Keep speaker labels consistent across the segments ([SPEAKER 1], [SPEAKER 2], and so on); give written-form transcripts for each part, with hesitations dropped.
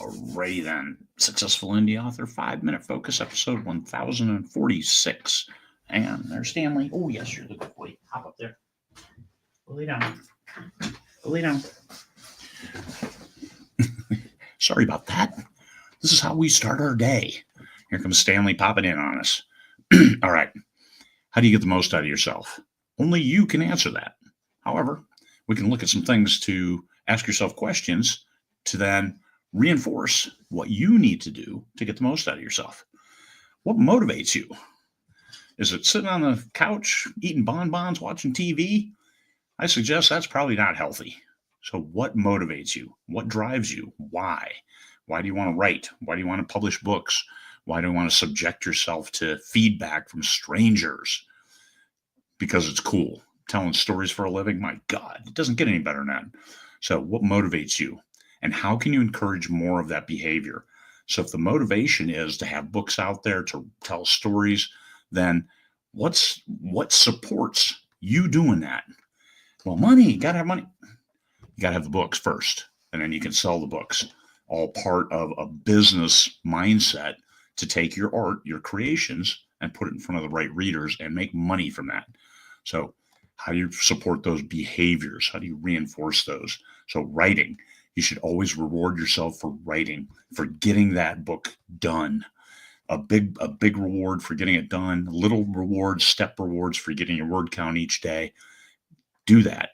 [SPEAKER 1] Alrighty then. Successful indie author 5-minute focus episode 1046. And there's Stanley. Oh, yes, you're the good boy. Hop up there. Go lay down. Go lay down. Sorry about that. This is how we start our day. Here comes Stanley popping in on us. All right. How do you get the most out of yourself? Only you can answer that. However, we can look at some things to ask yourself questions to then reinforce what you need to do to get the most out of yourself. What motivates you? Is it sitting on the couch, eating bonbons, watching TV? I suggest that's probably not healthy. So what motivates you? What drives you? Why? Why do you want to write? Why do you want to publish books? Why do you want to subject yourself to feedback from strangers? Because it's cool. Telling stories for a living? My God, it doesn't get any better than that. So what motivates you? And how can you encourage more of that behavior? So if the motivation is to have books out there, to tell stories, then what supports you doing that? Well, money. You got to have money. You got to have the books first, and then you can sell the books. All part of a business mindset to take your art, your creations, and put it in front of the right readers and make money from that. So how do you support those behaviors? How do you reinforce those? So writing. You should always reward yourself for writing, for getting that book done. A big reward for getting it done, little rewards, step rewards for getting your word count each day. Do that.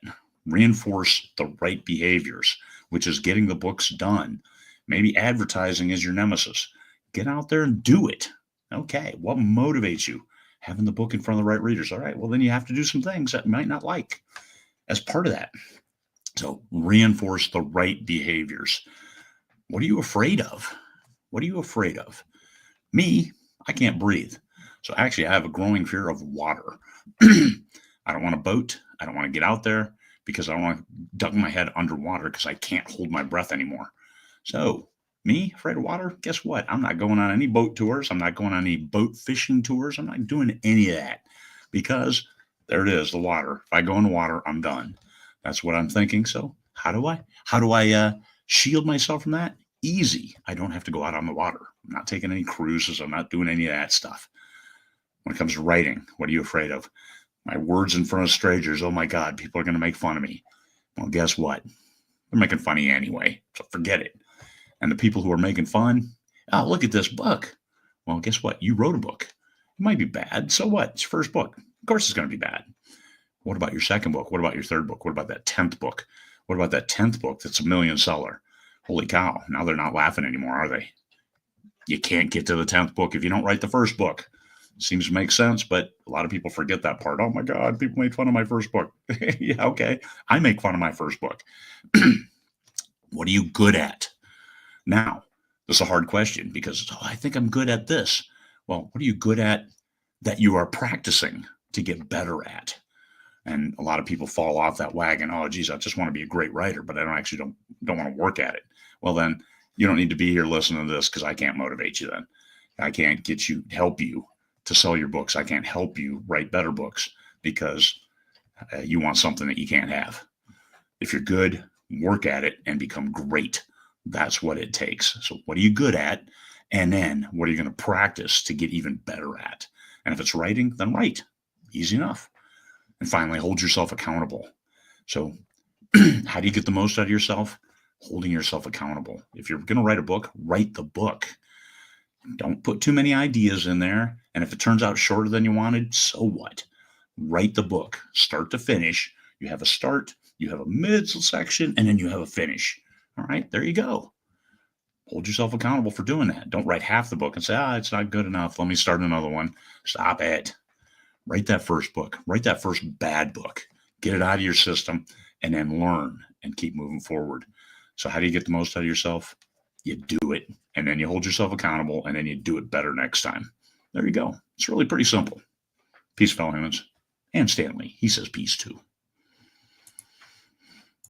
[SPEAKER 1] Reinforce the right behaviors, which is getting the books done. Maybe advertising is your nemesis. Get out there and do it. Okay, what motivates you? Having the book in front of the right readers. All right, well, then you have to do some things that you might not like as part of that. So reinforce the right behaviors. What are you afraid of? What are you afraid of? Me, I can't breathe. So actually, I have a growing fear of water. I don't want a boat. I don't want to get out there because I don't want to duck my head underwater because I can't hold my breath anymore. So me, afraid of water? Guess what? I'm not going on any boat tours. I'm not going on any boat fishing tours. I'm not doing any of that because there it is, the water. If I go in the water, I'm done. That's what I'm thinking. So how do I shield myself from that? Easy. I don't have to go out on the water. I'm not taking any cruises. I'm not doing any of that stuff. When it comes to writing, what are you afraid of? My words in front of strangers. Oh my God, people are going to make fun of me. Well, guess what? They're making fun of you anyway. So forget it. And the people who are making fun, oh, look at this book. Well, guess what? You wrote a book. It might be bad. So what? It's your first book. Of course it's going to be bad. What about your second book? What about your third book? What about that 10th book? What about that 10th book that's $1 million seller? Holy cow. Now they're not laughing anymore, are they? You can't get to the 10th book if you don't write the first book. Seems to make sense, but a lot of people forget that part. Oh my God, people made fun of my first book. Yeah, okay. I make fun of my first book. What are you good at? Now, this is a hard question because I think I'm good at this. Well, what are you good at that you are practicing to get better at? And a lot of people fall off that wagon. Oh, geez, I just want to be a great writer, but I don't want to work at it. Well, then you don't need to be here listening to this because I can't motivate you then. I can't help you to sell your books. I can't help you write better books because you want something that you can't have. If you're good, work at it and become great. That's what it takes. So what are you good at? And then what are you going to practice to get even better at? And if it's writing, then write. Easy enough. And finally, hold yourself accountable. So how do you get the most out of yourself? Holding yourself accountable. If you're going to write a book, write the book. Don't put too many ideas in there. And if it turns out shorter than you wanted, so what? Write the book, start to finish. You have a start, you have a mid section, and then you have a finish. All right, there you go. Hold yourself accountable for doing that. Don't write half the book and say, it's not good enough. Let me start another one. Stop it. Write that first book. Write that first bad book. Get it out of your system and then learn and keep moving forward. So how do you get the most out of yourself? You do it, and then you hold yourself accountable, and then you do it better next time. There you go. It's really pretty simple. Peace, fellow humans. And Stanley, he says peace too.